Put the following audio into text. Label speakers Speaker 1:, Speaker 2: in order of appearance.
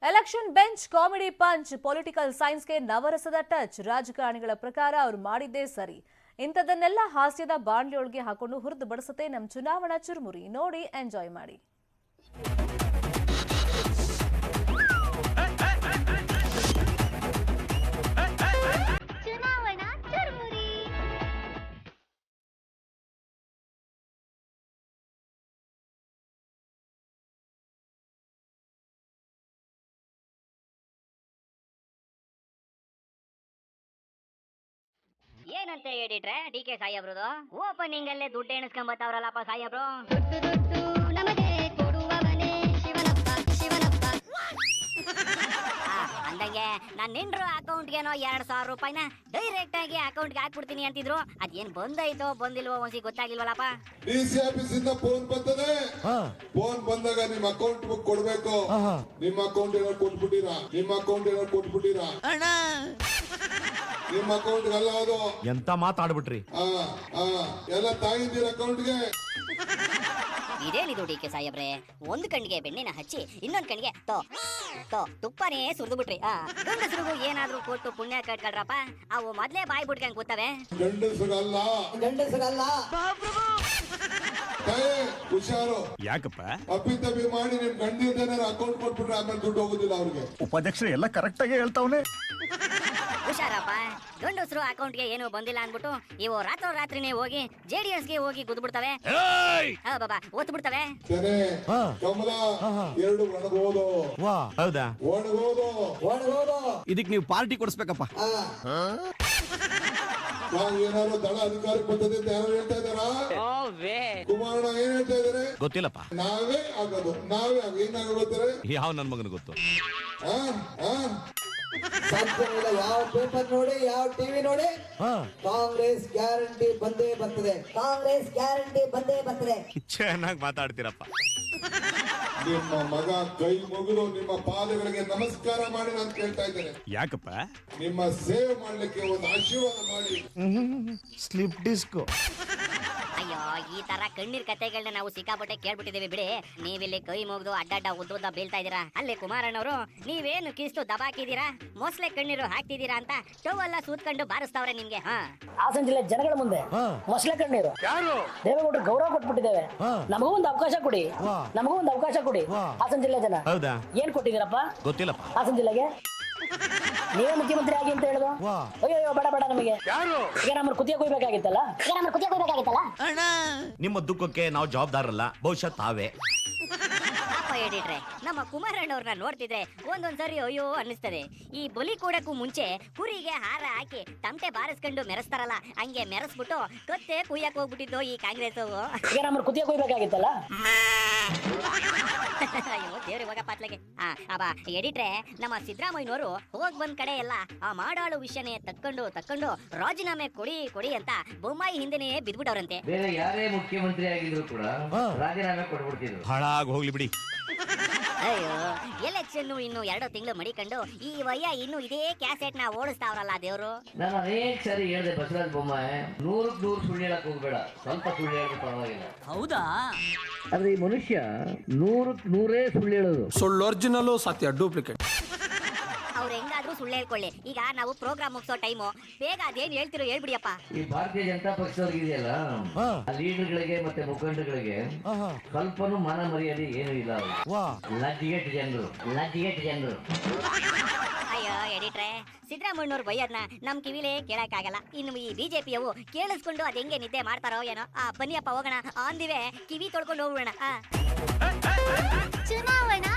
Speaker 1: Election bench comedy punch political ಸೈನ್ಸ್ಗೆ ನವರಸದ touch. ರಾಜಕಾರಣಿಗಳ ಪ್ರಕಾರ ಅವರು ಮಾಡಿದ್ದೇ ಸರಿ. ಇಂಥದನ್ನೆಲ್ಲ ಹಾಸ್ಯದ ಬಾಂಡ್ಲಿಯೊಳಗೆ ಹಾಕೊಂಡು ಹುರಿದು ಬಡಿಸುತ್ತೆ ನಮ್ಮ ಚುನಾವಣಾ ಚುರುಮುರಿ. ನೋಡಿ, ಎಂಜಾಯ್ ಮಾಡಿ.
Speaker 2: ಏನಂತ ಹೇಳಿಟ್ರೆ ಡಿ ಕೆ ಸಾಹೇಬ್ರದು ಓಪನಿಂಗ್ ಅಲ್ಲೇ ದುಡ್ಡು ಎಣಿಸ್ಕೊಂಬತ್ತವ್ರಲ್ಲಪ್ಪ ಸಾಹೇಬ್ರು. ಅಂದಂಗೆ ನಾನು ನಿಂಡ್ರು ಅಕೌಂಟ್ಗೇನೋ 2,000 ರೂಪಾಯಿನ ಡೈರೆಕ್ಟ್ ಆಗಿ ಅಕೌಂಟ್ಗೆ ಹಾಕ್ಬಿಡ್ತೀನಿ ಅಂತಿದ್ರು. ಅದೇನ್ ಬಂದೈತೋ ಬಂದಿಲ್ವೋ ಒಂದ್ಸಿ ಗೊತ್ತಾಗಿಲ್ವಲ್ಲಪ್ಪ.
Speaker 3: ಡಿಸಿ ಆಫೀಸ್ ಇಂದ ಫೋನ್ ಬರ್ತದೆ. ಫೋನ್ ಬಂದಾಗ ನಿಮ್ ಅಕೌಂಟ್ ಬುಕ್ ಕೊಡ್ಬೇಕು. ನಿಮ್ಮ ಅಕೌಂಟ್ ಏನೋ ಕೊಟ್ಬಿಟ್ಟಿರಾ? ನಿಮ್ಮ ಅಕೌಂಟ್ ಅಲ್ಲ ಅದು.
Speaker 4: ಎಂತ ಮಾತಾಡ್ಬಿಟ್ರಿ?
Speaker 3: ಎಲ್ಲ ತಾಗಿದ್ದೀರ ಅಕೌಂಟ್ಗೆ.
Speaker 2: ಇದೇನಿದು ಡಿ ಕೆ ಸಾಹೇಬ್ರೆ, ಒಂದ್ ಕಣ್ಣಿಗೆ ಬೆಣ್ಣೆನ ಹಚ್ಚಿ ಇನ್ನೊಂದ್ ಕಣ್ಣಿಗೆ ತುಪ್ಪನೇ ಸುರಿದು ಬಿಟ್ರಿ. ಗಂಡಸರಿಗೂ ಏನಾದ್ರೂ ಕೊಟ್ಟು ಪುಣ್ಯ ಕಟ್ಕೊಳ್ರಪ್ಪ, ಅವು ಮೊದ್ಲೇ ಬಾಯ್ ಬಿಟ್ಕೊಂಡ್ ಕೂತವೆ.
Speaker 3: ಗಂಡಸರಲ್ಲ ಹುಷಾರು.
Speaker 4: ಯಾಕಪ್ಪ
Speaker 3: ಅಪ್ಪಿತಪ್ಪಿ ಮಾಡಿ ನಿಮ್ ಗಂಡಿನ ಅಕೌಂಟ್ ಕೊಟ್ಬಿಟ್ರೆ ಆಮೇಲೆ ದುಡ್ಡು ಹೋಗುದಿಲ್ಲ ಅವ್ರಿಗೆ.
Speaker 4: ಉಪಾಧ್ಯಕ್ಷರು ಎಲ್ಲ ಕರೆಕ್ಟ್ ಆಗಿ ಹೇಳ್ತಾವನೆ.
Speaker 2: ಹುಷಾರಪ್ಪ, ಗಂಡಸರು ಅಕೌಂಟ್ಗೆ ಏನು ಬಂದಿಲ್ಲ ಅನ್ಬಿಟ್ಟು ಇವು ರಾತ್ರಿನೇ ಹೋಗಿ ಜೆಡಿಎಸ್ಗೆ ಹೋಗಿ ಗುದ್ಬಿಡ್ತವೆ. ಬಾಬಾ ಒತ್ತು ಬಿಡ್ತವೆ.
Speaker 3: ಕಮಲ ಎರಡು ಒಣಗೋದು.
Speaker 4: ಹೌದಾ?
Speaker 3: ಒಣಗೋದು.
Speaker 4: ಇದಕ್ ನೀವು ಪಾರ್ಟಿ ಕೊಡಿಸ್ಬೇಕಪ್ಪ.
Speaker 3: ಏನಾದ್ರು ದಳ ಅಧಿಕಾರಕ್ಕೆ ಬಂದದೆ ಅಂತ ಯಾರು ಹೇಳ್ತಾ ಇದಾರಾ? ಕುಮಾರಣ್ಣ ಏನ್ ಹೇಳ್ತಾ ಇದಾರೆ
Speaker 4: ಗೊತ್ತಿಲ್ಲಪ್ಪ.
Speaker 3: ನಾವೇ ಆಗೋದು ಏನಾಗ ಗೊತ್ತಾರೆ?
Speaker 4: ಯಾವ ನನ್ ಮಗನ ಗೊತ್ತು?
Speaker 5: ಯಾವ ಪೇಪರ್ ನೋಡಿ, ಯಾವ ಟಿವಿ ನೋಡಿ, ಕಾಂಗ್ರೆಸ್ ಗ್ಯಾರಂಟಿ ಬಂದೇ ಬರ್ತದೆ.
Speaker 4: ಚೆನ್ನಾಗಿ ಮಾತಾಡ್ತೀರಪ್ಪ.
Speaker 3: ನಿಮ್ಮ ಮಗ ಕೈ ಮುಗಿದು ನಿಮ್ಮ ಪಾದಗಳಿಗೆ ನಮಸ್ಕಾರ ಮಾಡಿ ನಾನು ಕೇಳ್ತಾ ಇದ್ದೇನೆ.
Speaker 4: ಯಾಕಪ್ಪ?
Speaker 3: ನಿಮ್ಮ ಸೇವೆ ಮಾಡ್ಲಿಕ್ಕೆ ಒಂದು ಆಶೀರ್ವಾದ ಮಾಡಿ.
Speaker 4: Slip disco.
Speaker 2: ಅಯ್ಯೋ, ಈ ತರ ಕಣ್ಣೀರ್ ಕತೆಗಳನ್ನ ನಾವು ಸಿಕ್ಕಾಪಟ್ಟೆ ಕೇಳ್ಬಿಟ್ಟಿದೀವಿ ಬಿಡಿ. ನೀವಿಲ್ಲಿ ಕೈ ಮುಗಿದು ಅಡ್ಡಡ್ಡ ಉದ್ದ ಬೀಳ್ತಾ ಇದೀರಾ. ಅಲ್ಲಿ ಕುಮಾರಣ್ಣವರು ನೀವೇನು ಕಿಸ್ತು ದಬಾಕಿದೀರಾ, ಮೊಸಳೆ ಕಣ್ಣೀರು ಹಾಕ್ತಿದೀರಾ ಅಂತ ಟವೆಲ್ಲ ಸೂತ್ಕೊಂಡು ಬಾರಿಸ್ತಾವ್ರೆ ನಿಮ್ಗೆ.
Speaker 6: ಹಾಸನ ಜಿಲ್ಲೆ ಜನಗಳ ಮುಂದೆ ಮೊಸಳೆ ಕಣ್ಣೀರು ದೇವೇಗೌಡರು ಗೌರವ ಕೊಟ್ಬಿಟ್ಟಿದ್ದೇವೆ. ನಮಗೂ ಒಂದು ಅವಕಾಶ ಕೊಡಿ. ಹಾಸನ ಜಿಲ್ಲೆ ಜನ ಏನ್ ಕೊಟ್ಟಿದ್ದೀರಪ್ಪ?
Speaker 4: ಗೊತ್ತಿಲ್ಲಪ್ಪ.
Speaker 6: ಹಾಸನ ಜಿಲ್ಲೆಗೆ ನೀವೇ ಮುಖ್ಯಮಂತ್ರಿ ಆಗಿ ಅಂತ ಹೇಳುದು? ಅಯ್ಯೋ ಬೇಡ ನಮಗೆ. ಈಗ ನಮ್ಮ ಕುತ್ತಿಗೆ ಕೊಯ್ಬೇಕಾಗಿತ್ತಲ್ಲ.
Speaker 4: ನಿಮ್ಮ ದುಃಖಕ್ಕೆ ನಾವು ಜವಾಬ್ದಾರಲ್ಲ, ಬಹುಶಃ ತಾವೇ.
Speaker 2: ಹೇಳಿಟ್ರೆ ನಮ್ಮ ಕುಮಾರಣ್ಣವ್ರನ್ನ ನೋಡ್ತಿದ್ರೆ ಒಂದೊಂದ್ಸರಿ ಅಯ್ಯೋ ಅನ್ನಿಸ್ತದೆ. ಈ ಬಲಿ ಕೊಡಕ್ಕೂ ಮುಂಚೆ ಕುರಿಗೆ ಹಾರ ಹಾಕಿ ತಮಟೆ ಬಾರಿಸ್ಕೊಂಡು ಮೆರೆಸ್ತಾರಲ್ಲ, ಹಂಗೆ ಮೆರೆಸ್ಬಿಟ್ಟು ಕತ್ತೆ ಕುಯ್ಯಕ್ ಹೋಗ್ಬಿಟ್ಟಿದ್ದು ಈ ಕಾಂಗ್ರೆಸ್.
Speaker 6: ಈಗ ನಮ್ಮ ಕುತ್ತಿಗೆ ಕೊಯ್ಬೇಕಾಗಿತ್ತಲ್ಲ.
Speaker 2: ಅಯ್ಯೋ ದೇವ್ರಿ ಹೋಗ ಪಾತ್ಲೆಗೆ. ಎಡಿಟ್ರೆ ನಮ್ಮ ಸಿದ್ದರಾಮಯ್ಯನವರು ಹೋಗ್ ಬಂದ್ ಕಡೆ ಎಲ್ಲ ಆ ಮಾಡಾಳು ವಿಷಯನೇ ತಕ್ಕೊಂಡು ರಾಜೀನಾಮೆ ಕೊಡಿ ಅಂತ ಬೊಮ್ಮಾಯಿ ಹಿಂದೆನೇ ಬಿದ್ಬಿಟ್ಟವ್ರಂತೆ.
Speaker 7: ಬೇರೆ ಯಾರೇ ಮುಖ್ಯಮಂತ್ರಿ ಆಗಿದ್ರು ಕೂಡ ರಾಜೀನಾಮೆ ಕೊಟ್ಬಿಡ್ತಿದ್ರು.
Speaker 4: ಹಾಳಾಗಿ ಹೋಗ್ಲಿ ಬಿಡಿ.
Speaker 7: ಅಯ್ಯೋ, ಎಲೆಕ್ಷನ್
Speaker 2: ಇನ್ನು 2 ತಿಂಗಳು ಮಡಿಕೊಂಡು ಈ ವಯ್ಯ ಇನ್ನು ಇದೇ ಕ್ಯಾಸೆಟ್ ನ ಓಡಿಸ್ತಾವ್ರಲ್ಲ ದೇವ್ರು.
Speaker 7: ನಾನು ಅನೇಕ ಸಾರಿ ಹೇಳಿದೆ ಬಸವರಾಜ ಬೊಮ್ಮಾಯಿ, 100ಕ್ಕೆ 100 ಸುಳ್ಳು ಹೇಳಕ್ ಹೋಗ್ಬೇಡ, ಸ್ವಲ್ಪ ಸುಳ್ಳು ಹೇಳಿದ್ರೆ ಪರವಾಗಿಲ್ಲ.
Speaker 2: ಹೌದಾ?
Speaker 7: ಆದ್ರೆ ಈ ಮನುಷ್ಯ 100ಕ್ಕೆ 100 ಸುಳ್ಳು ಹೇಳೋದು.
Speaker 8: ಸುಳ್ಳು ಒರಿಜಿನಲ್, ಸತ್ಯ ಡೂಪ್ಲಿಕೇಟ್.
Speaker 2: ಅವ್ರು ಹೆಂಗಾದ್ರೂ ಸುಳ್ಳು ಹೇಳ್ಕೊಳ್ಳಿ. ಈಗ ನಾವು ಪ್ರೋಗ್ರಾಮ್ ಮುಗಿಸೋ ಟೈಮು, ಬೇಗ ಅದೇನ್ ಹೇಳ್ತಿರೋ ಹೇಳ್ಬಿಡಿಯಪ್ಪ.
Speaker 7: ಈ ಭಾರತೀಯ ಜನತಾ ಪಕ್ಷದವ್ರಿಗೆ ಇದೆಯಲ್ಲ, ಲೀಡರ್ಗಳಿಗೆ ಮತ್ತೆ ಮುಖಂಡಗಳಿಗೆ ಸ್ವಲ್ಪನೂ ಮಾನ ಮರ್ಯಾದೆ ಏನು ಇಲ್ಲ. ಲಜ್ಜಿಗೆಟ್ ಜನರು.
Speaker 2: ಅಯ್ಯೋ ಎಡಿಟ್ರೆ, ಸಿದ್ದರಾಮಯ್ಯನವ್ರು ಬೈಯದ್ನ ನಮ್ ಕಿವಿಲೇ ಕೇಳಕ್ಕಾಗಲ್ಲ. ಇನ್ನು ಈ ಬಿಜೆಪಿಯವು ಕೇಳಿಸ್ಕೊಂಡು ಅದ್ ಹೆಂಗೆ ನಿದ್ದೆ ಮಾಡ್ತಾರೋ ಏನೋ. ಬನ್ನಿಯಪ್ಪ ಹೋಗೋಣ, ಆಂದಿವೆ ಕಿವಿ ತೊಳ್ಕೊಂಡು ಹೋಗೋಣ.
Speaker 9: ಚುನಾವಣಾ